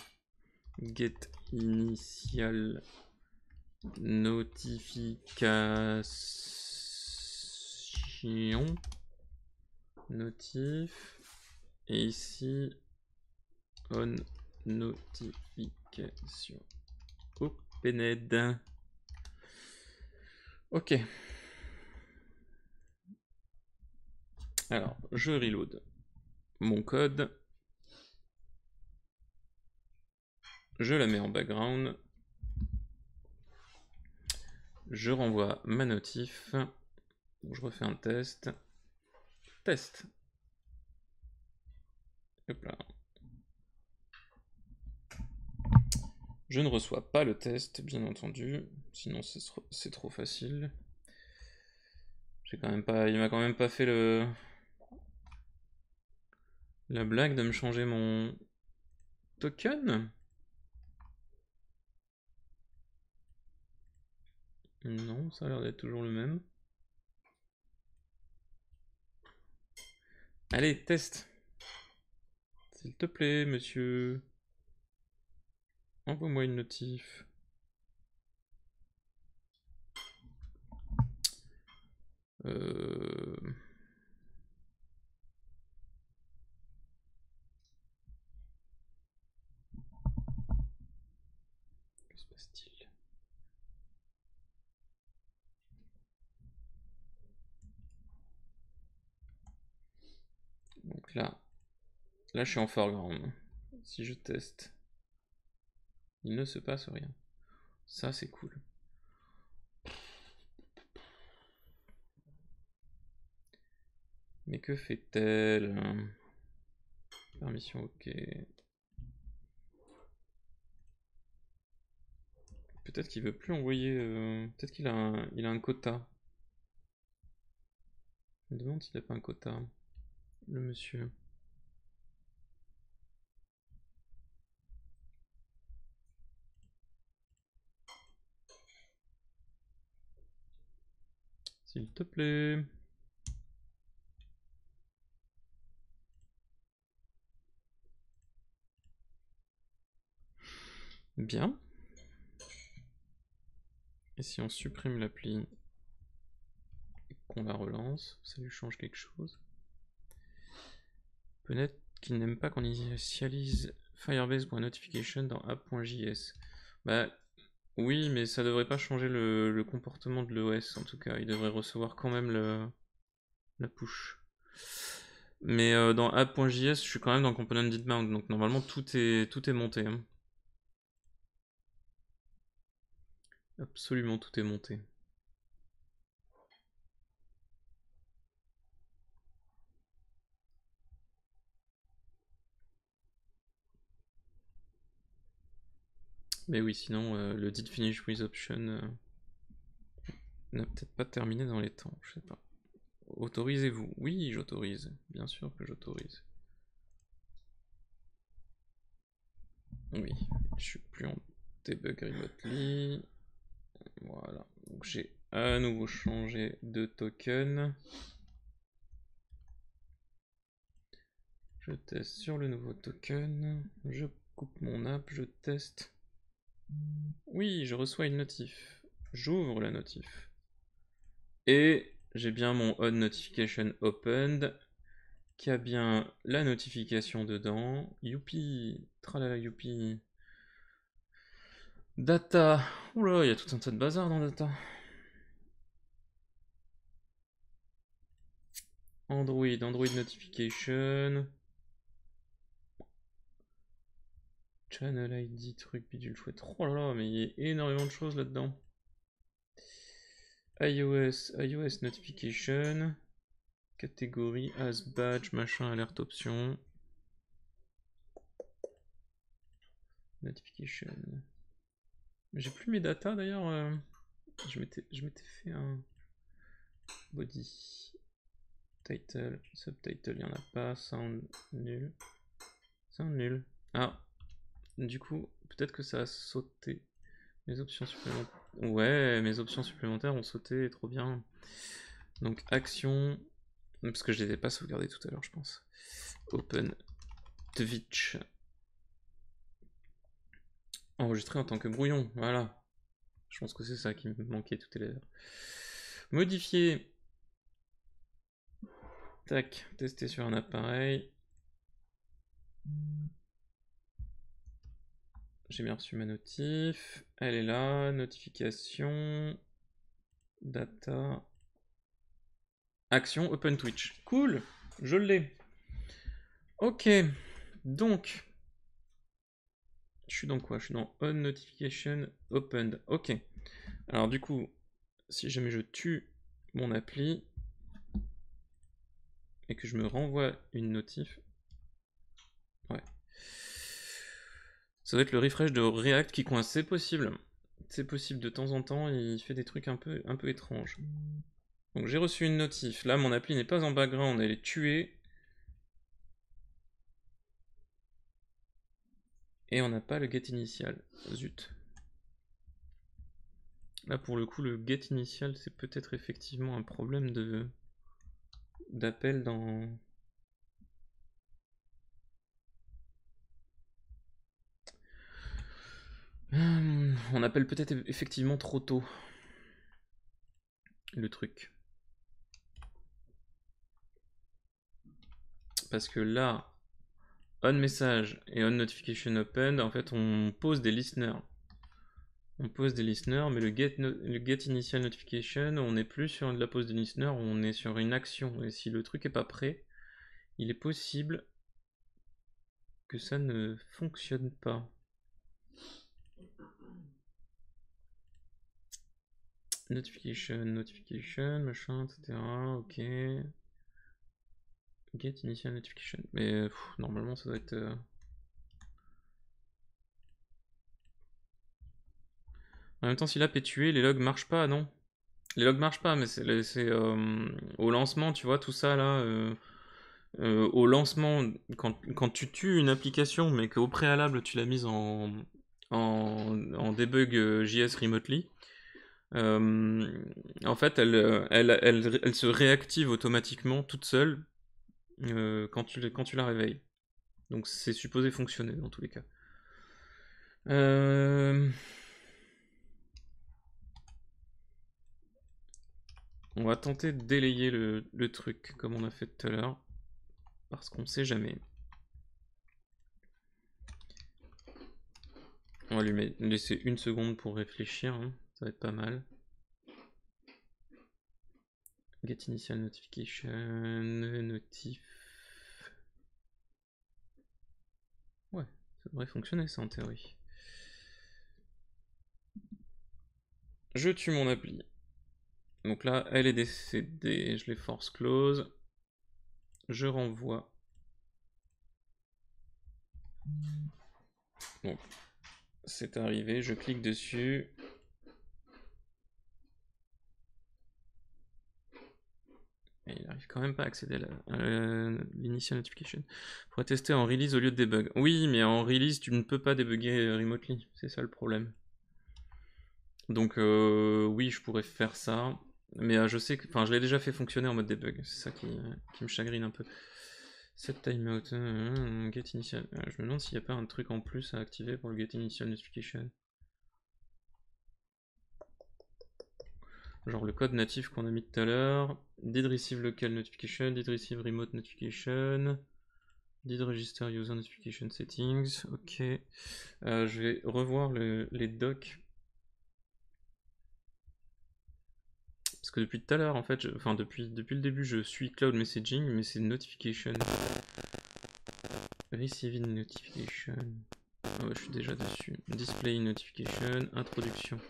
[SPEAKER 1] get initial notification notif, et ici on notification opened. Ok. Alors, je reload mon code. Je la mets en background. Je renvoie ma notif. Je refais un test. Test. Hop là. Je ne reçois pas le test, bien entendu. Sinon, c'est trop facile. Il m'a quand même pas fait la blague de me changer mon token. Non, ça a l'air d'être toujours le même. Allez, test. S'il te plaît, monsieur. Envoie-moi une notif. Que se passe-t-il? Donc là, Là, je suis en foreground. Si je teste, il ne se passe rien. Ça, c'est cool. Mais que fait-elle? Permission, ok. Peut-être qu'il veut plus envoyer. Peut-être qu'il a il a un quota. Je me demande s'il a pas un quota, le monsieur. S'il te plaît. Bien. Et si on supprime l'appli et qu'on la relance, ça lui change quelque chose? Peut-être qu'il n'aime pas qu'on initialise Firebase.notification dans app.js. Bah oui, mais ça devrait pas changer le comportement de l'OS en tout cas. Il devrait recevoir quand même la push. Mais dans app.js, je suis quand même dans component did mount, donc normalement tout est monté. Hein. Absolument tout est monté. Mais oui, sinon le did finish with option n'a peut-être pas terminé dans les temps, je sais pas. Autorisez-vous? Oui, j'autorise. Bien sûr que j'autorise. Oui, je suis plus en debug remotely. Voilà. Donc j'ai à nouveau changé de token. Je teste sur le nouveau token. Je coupe mon app, je teste. Oui, je reçois une notif. J'ouvre la notif. Et j'ai bien mon on notification opened qui a bien la notification dedans. Youpi, tralala youpi. Data. Oula, il y a tout un tas de bazar dans data. Android notification. Channel ID, truc, bidule chouette. Oh là là, mais il y a énormément de choses là-dedans. iOS notification. Catégorie, as badge, machin, alerte option. Notification. J'ai plus mes data d'ailleurs. Je m'étais fait un body. Title, subtitle, il n'y en a pas. Sound nul. Sound nul. Ah, du coup, peut-être que ça a sauté. Mes options supplémentaires. Ouais, mes options supplémentaires ont sauté, trop bien. Donc action, parce que je les ai pas sauvegardées tout à l'heure, je pense. Open Twitch. Enregistré en tant que brouillon, voilà. Je pense que c'est ça qui me manquait tout à l'heure. Modifier. Tac, tester sur un appareil. J'ai bien reçu ma notif. Elle est là, notification. Data. Action, Open Twitch. Cool, je l'ai. Ok, donc. Je suis dans quoi? Je suis dans On Notification Opened. Ok. Alors du coup, si jamais je tue mon appli et que je me renvoie une notif, ouais. Ça doit être le refresh de React qui coince, c'est possible. C'est possible de temps en temps, il fait des trucs un peu étranges. Donc j'ai reçu une notif. Là, mon appli n'est pas en background, elle est tuée. Et on n'a pas le get initial. Zut. Là, pour le coup, le get initial, c'est peut-être effectivement un problème d'appel dans... On appelle peut-être effectivement trop tôt le truc. Parce que là, on message et on notification open, en fait, on pose des listeners. On pose des listeners, mais le get initial notification, on n'est plus sur de la pose des listeners, on est sur une action. Et si le truc est pas prêt, il est possible que ça ne fonctionne pas. Notification, machin, etc. Ok. Get initial notification. Mais normalement ça doit être... En même temps, si l'app est tuée, les logs marchent pas, non? Les logs marchent pas, mais c'est au lancement, tu vois, tout ça là. Au lancement, quand tu tues une application, mais qu'au préalable tu l'as mise en debug JS remotely, en fait, elle se réactive automatiquement toute seule quand tu la réveilles. Donc c'est supposé fonctionner dans tous les cas. On va tenter de délayer le truc comme on a fait tout à l'heure. Parce qu'on sait jamais. On va lui laisser une seconde pour réfléchir, hein. Ça va être pas mal. Get initial notification, notif. Ouais, ça devrait fonctionner ça en théorie. Je tue mon appli. Donc là, elle est décédée, je les force close. Je renvoie. Bon, c'est arrivé, je clique dessus. Et il arrive quand même pas à accéder à l'initial notification. Faudrait tester en release au lieu de debug. Oui, mais en release, tu ne peux pas débugger remotely. C'est ça le problème. Donc oui, je pourrais faire ça. Mais je sais que... Enfin, je l'ai déjà fait fonctionner en mode debug. C'est ça qui me chagrine un peu. Set timeout. Get initial. Je me demande s'il n'y a pas un truc en plus à activer pour le get initial notification. Genre le code natif qu'on a mis tout à l'heure. Did receive local notification. Did receive remote notification. Did register user notification settings. Ok. Je vais revoir les docs. Parce que depuis tout à l'heure, en fait, enfin depuis le début, je suis cloud messaging, mais c'est notification. Receiving notification. Ah ouais, je suis déjà dessus. Display notification, introduction.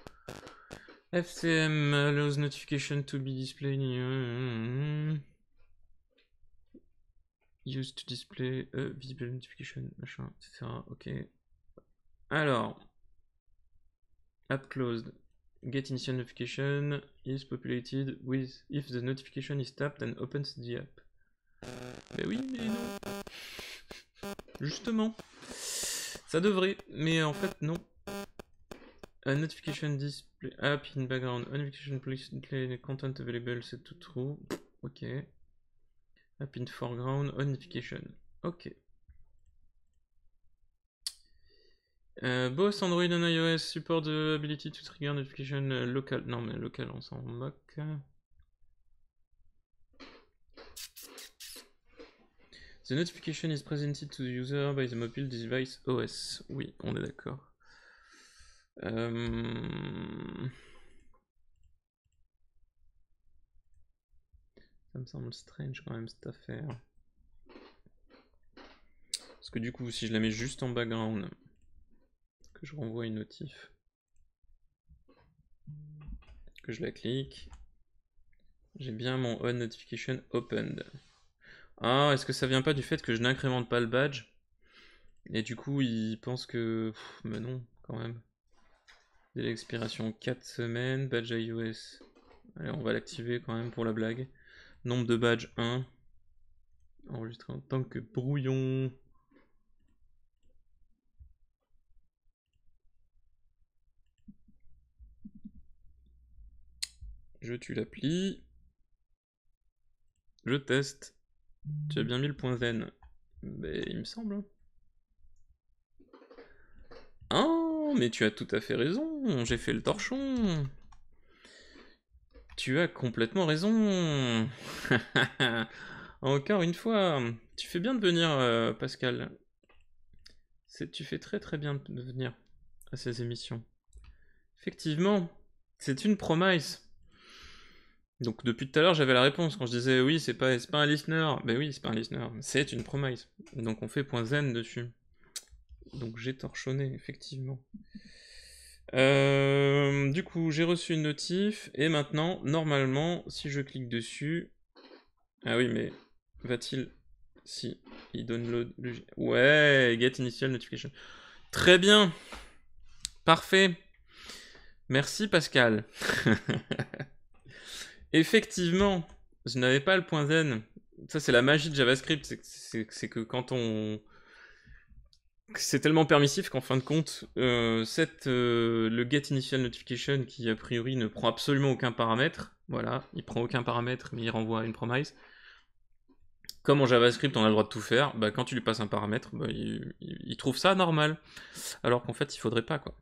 [SPEAKER 1] FCM allows notification to be displayed. Used to display visible notification, machin, etc. Ok. Alors, app closed. Get initial notification is populated with if the notification is tapped and opens the app. Ben oui, mais non. Justement. Ça devrait, mais en fait non. A notification display app in background. A notification display content available, c'est tout true. Ok. App in foreground, on notification. Ok. Both Android and iOS support the ability to trigger notification local. Non mais local on s'en moque. The notification is presented to the user by the mobile device OS. Oui, on est d'accord. Ça me semble strange quand même cette affaire. Parce que du coup, si je la mets juste en background, que je renvoie une notif, que je la clique, j'ai bien mon on notification opened. Ah, est-ce que ça vient pas du fait que je n'incrémente pas le badge? Et du coup, il pense que... mais non, quand même. Délai d'expiration 4 semaines, badge iOS. Allez, on va l'activer quand même pour la blague. Nombre de badges 1. Enregistré en tant que brouillon. Je tue l'appli. Je teste. Tu as bien mis le point zen. Mais il me semble. Oh, mais tu as tout à fait raison. J'ai fait le torchon. Tu as complètement raison. Encore une fois. Tu fais bien de venir, Pascal. Tu fais très très bien de venir à ces émissions. Effectivement, c'est une promise. Donc depuis tout à l'heure, j'avais la réponse quand je disais oui, c'est pas un listener. Ben oui, c'est pas un listener, c'est une promise. Donc on fait point zen dessus. Donc j'ai torchonné, effectivement. Du coup, j'ai reçu une notif, et maintenant, normalement, si je clique dessus... Ah oui, mais va-t-il... Si, il donne le... Ouais, get initial notification. Très bien. Parfait. Merci Pascal. Effectivement, je n'avais pas le point zen. Ça, c'est la magie de JavaScript. C'est que quand on... C'est tellement permissif qu'en fin de compte, le get initial notification qui a priori ne prend absolument aucun paramètre, voilà, il prend aucun paramètre mais il renvoie une promise. Comme en JavaScript on a le droit de tout faire, bah, quand tu lui passes un paramètre, bah, il trouve ça normal. Alors qu'en fait il faudrait pas quoi.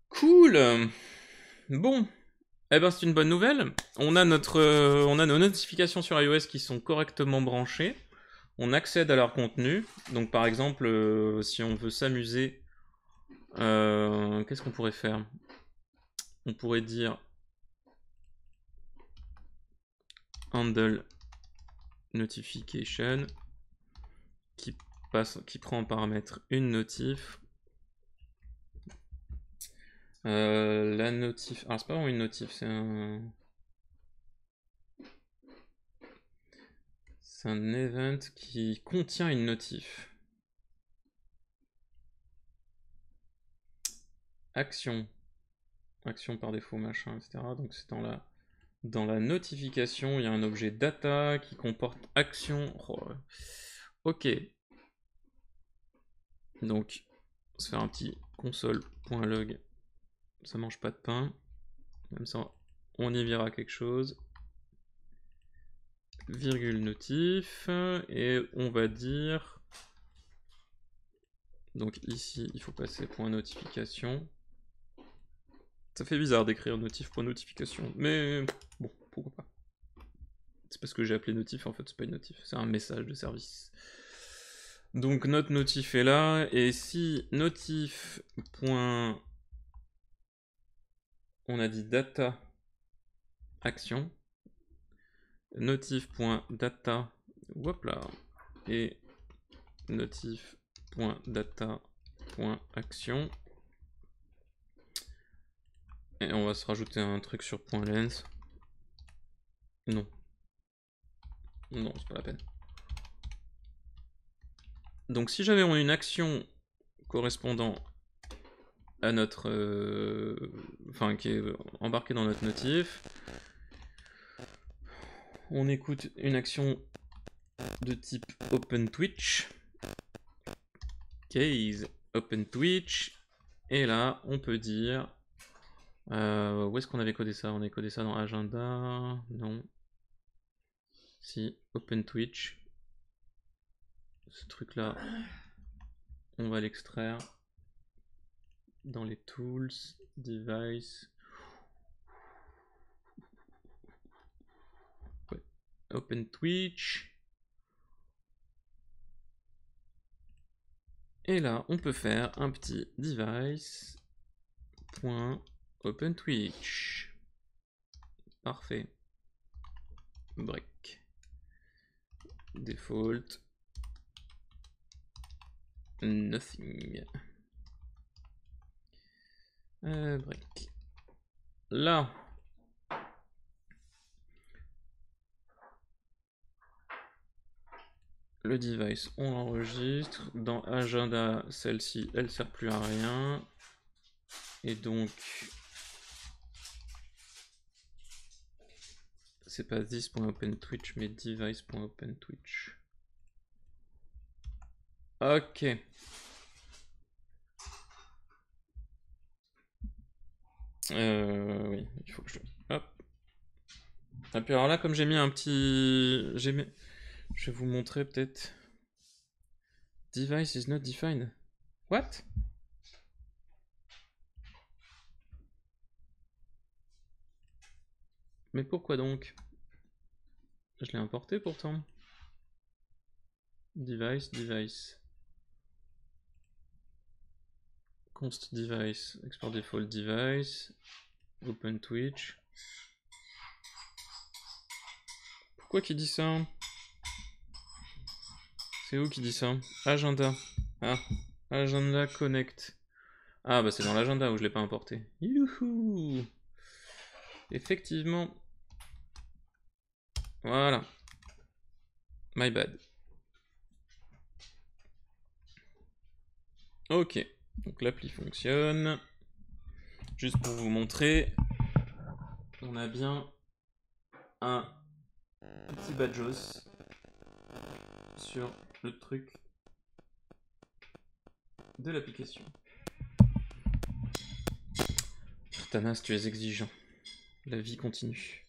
[SPEAKER 1] Cool. Bon, eh ben c'est une bonne nouvelle. On a nos notifications sur iOS qui sont correctement branchées. On accède à leur contenu. Donc par exemple, si on veut s'amuser, qu'est-ce qu'on pourrait faire? On pourrait dire handle notification qui prend en paramètre une notif. La notif. Alors c'est pas vraiment une notif, c'est un event qui contient une notif. Action par défaut, machin, etc. Donc c'est dans la notification, il y a un objet data qui comporte action. Oh. Ok. Donc, on va se faire un petit console.log. Ça mange pas de pain. Même ça, on y verra quelque chose. Virgule notif. Et on va dire... Donc ici, il faut passer point notification. Ça fait bizarre d'écrire notif.notification, mais bon, pourquoi pas. C'est parce que j'ai appelé notif, en fait c'est pas une notif, c'est un message de service. Donc notre notif est là, et si notif. On a dit data action, notif.data, hop là, et notif.data.action. Et on va se rajouter un truc sur .lens. Non. Non, c'est pas la peine. Donc si j'avais une action correspondant à notre... enfin, qui est embarquée dans notre notif, on écoute une action de type OpenTwitch, case OpenTwitch, et là, on peut dire... où est-ce qu'on avait codé ça? On a codé ça dans agenda? Non. Si, OpenTwitch. Ce truc-là, on va l'extraire dans les tools, device. Ouais. OpenTwitch. Et là, on peut faire un petit device.OpenTwitch. Parfait. Break. Default. Nothing. Break. Là. Le device, on l'enregistre. Dans agenda, celle-ci, elle sert plus à rien. Et donc... c'est pas this.OpenTwitch, mais device.OpenTwitch. Ok. Oui, il faut que je... Hop. Et puis alors là, comme j'ai mis un petit... Je vais vous montrer peut-être... Device is not defined. What? Mais pourquoi donc? Je l'ai importé pourtant. Device. Const device, export default device, OpenTwitch. Pourquoi qui dit ça? C'est où qui dit ça? Agenda. Ah. Agenda Connect. Ah bah c'est dans l'agenda où je l'ai pas importé. Youhou. Effectivement. Voilà. My bad. Ok. Donc l'appli fonctionne. Juste pour vous montrer, on a bien un petit badgos sur le truc de l'application. Tanas, tu es exigeant. La vie continue.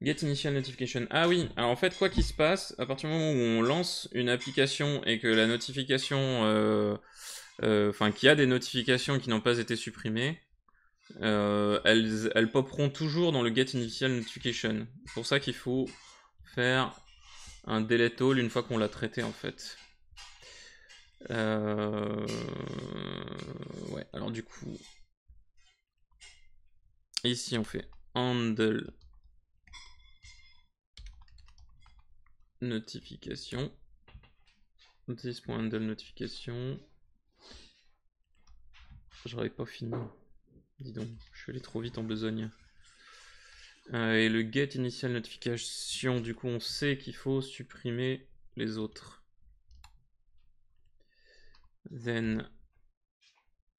[SPEAKER 1] Get initial notification. Ah oui, alors en fait, quoi qu'il se passe, à partir du moment où on lance une application et que la notification, enfin, qu'il y a des notifications qui n'ont pas été supprimées, elles popperont toujours dans le get initial notification. C'est pour ça qu'il faut faire un delete all une fois qu'on l'a traité en fait. Ouais, alors du coup, ici on fait handle notification. This.handle notification. J'aurais pas fini. Dis donc, je suis allé trop vite en besogne. Et le get initial notification, du coup, on sait qu'il faut supprimer les autres. Then,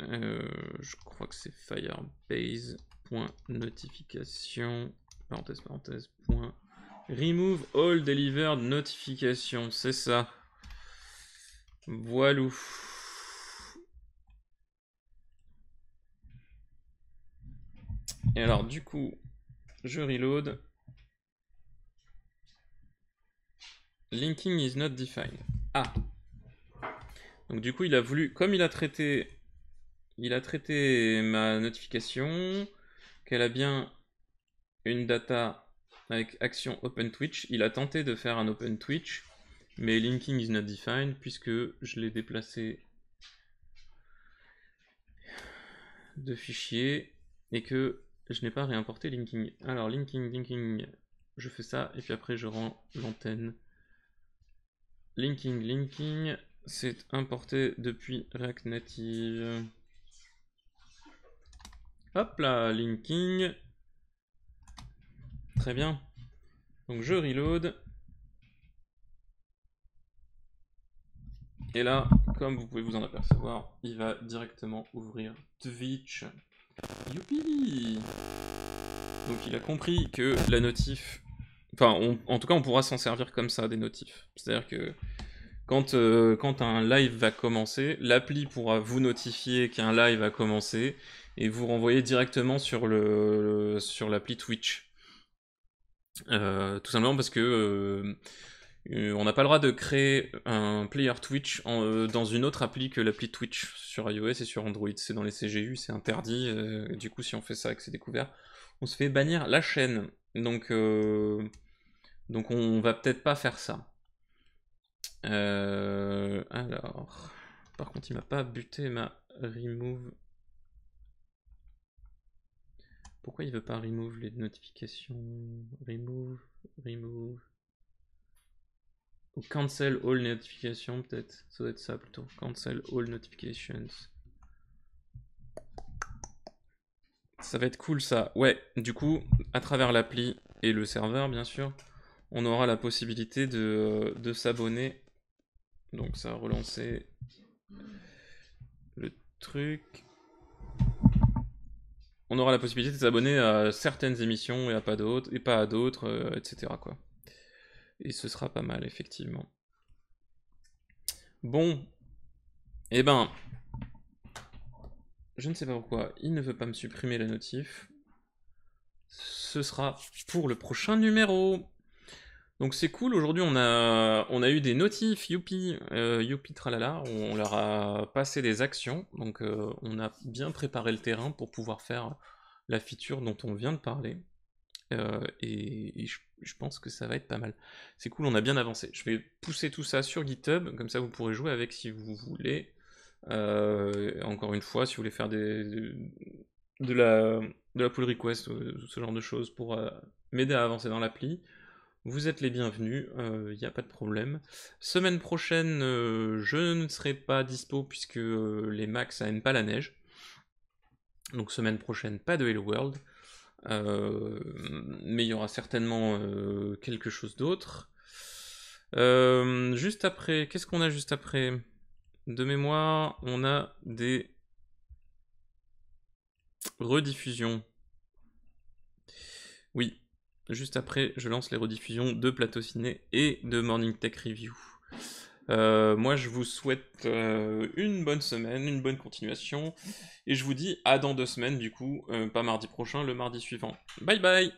[SPEAKER 1] je crois que c'est firebase.notification, parenthèse, parenthèse, point, remove all delivered notifications, c'est ça. Voilou. Et alors, du coup, je reload. Linking is not defined. Ah. Donc du coup, il a voulu, comme il a traité ma notification, qu'elle a bien une data avec action OpenTwitch, il a tenté de faire un OpenTwitch, mais linking is not defined puisque je l'ai déplacé de fichier et que je n'ai pas réimporté linking. Alors linking, je fais ça et puis après je rends l'antenne. Linking, c'est importé depuis React Native. Hop là, linking. Très bien. Donc je reload. Et là, comme vous pouvez vous en apercevoir, il va directement ouvrir Twitch. Youpi! Donc il a compris que la notif... Enfin, en tout cas, on pourra s'en servir comme ça, des notifs. C'est-à-dire que quand un live va commencer, l'appli pourra vous notifier qu'un live a commencé et vous renvoyer directement sur l'appli Twitch. Tout simplement parce que on n'a pas le droit de créer un player Twitch dans une autre appli que l'appli Twitch sur iOS et sur Android. C'est dans les CGU, c'est interdit. Du coup, si on fait ça et que c'est découvert, on se fait bannir la chaîne. Donc on va peut-être pas faire ça. Alors, par contre, il m'a pas buté ma remove. Pourquoi il veut pas remove les notifications? Remove. Ou cancel all notifications, peut-être. Ça doit être ça plutôt. Cancel all notifications. Ça va être cool ça. Ouais, du coup, à travers l'appli et le serveur, bien sûr, on aura la possibilité de s'abonner. Donc ça va relancer le truc. On aura la possibilité de s'abonner à certaines émissions et à pas d'autres, et pas à d'autres, etc. quoi. Et ce sera pas mal, effectivement. Bon. Eh ben. Je ne sais pas pourquoi, il ne veut pas me supprimer la notif. Ce sera pour le prochain numéro. Donc c'est cool, aujourd'hui on a eu des notifs, youpi, youpi tralala, on leur a passé des actions, donc on a bien préparé le terrain pour pouvoir faire la feature dont on vient de parler. Et je pense que ça va être pas mal. C'est cool, on a bien avancé. Je vais pousser tout ça sur GitHub, comme ça vous pourrez jouer avec si vous voulez. Encore une fois, si vous voulez faire de la pull request, ce genre de choses pour m'aider à avancer dans l'appli, Vous êtes les bienvenus, il n'y a pas de problème. Semaine prochaine, je ne serai pas dispo puisque les Macs ça aime pas la neige. Donc semaine prochaine, pas de Hello World. Mais il y aura certainement quelque chose d'autre. Juste après, qu'est-ce qu'on a juste après? De mémoire, on a des rediffusions. Oui, juste après, je lance les rediffusions de Plateau Ciné et de Morning Tech Review. Moi, je vous souhaite une bonne semaine, une bonne continuation, et je vous dis à dans 2 semaines, du coup, pas mardi prochain, le mardi suivant. Bye bye!